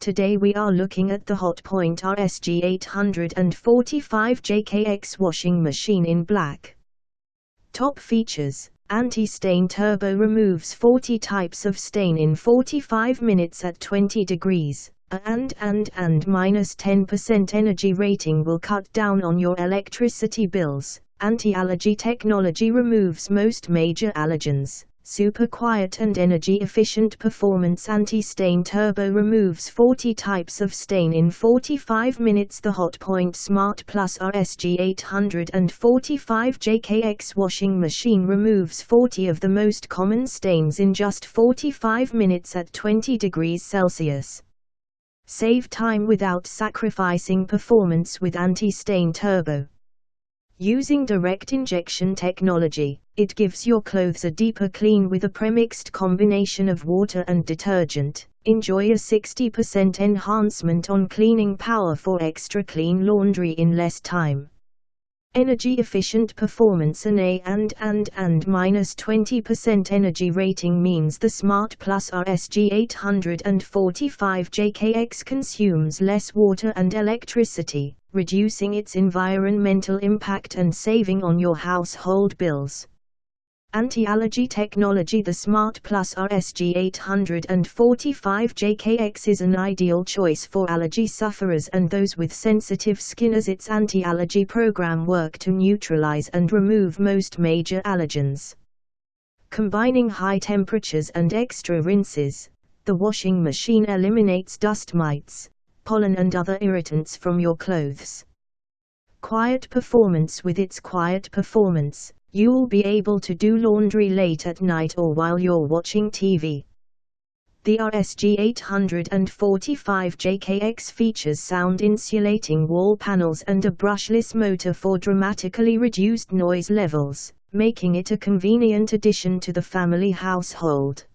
Today we are looking at the Hotpoint RSG 845 JKX Washing Machine in black. Top features: Anti-Stain Turbo removes 40 types of stain in 45 minutes at 20 degrees. -10% energy rating will cut down on your electricity bills. Anti-Allergy Technology removes most major allergens. Super quiet and energy-efficient performance. Anti-Stain Turbo removes 40 types of stain in 45 minutes. The Hotpoint Smart RSG 845 JKX Washing Machine removes 40 of the most common stains in just 45 minutes at 20 degrees Celsius. Save time without sacrificing performance with Anti-Stain Turbo. Using direct injection technology, it gives your clothes a deeper clean with a premixed combination of water and detergent. Enjoy a 60% enhancement on cleaning power for extra clean laundry in less time. Energy efficient performance. -20% energy rating means the Smart RSG 845 JKX consumes less water and electricity, reducing its environmental impact and saving on your household bills. Anti-Allergy Technology. The Smart RSG 845 JKX is an ideal choice for allergy sufferers and those with sensitive skin, as its anti-allergy program works to neutralize and remove most major allergens. Combining high temperatures and extra rinses, the washing machine eliminates dust mites, pollen and other irritants from your clothes. Quiet performance. With its quiet performance, you will be able to do laundry late at night or while you're watching TV. The RSG 845 JKX features sound insulating wall panels and a brushless motor for dramatically reduced noise levels, making it a convenient addition to the family household.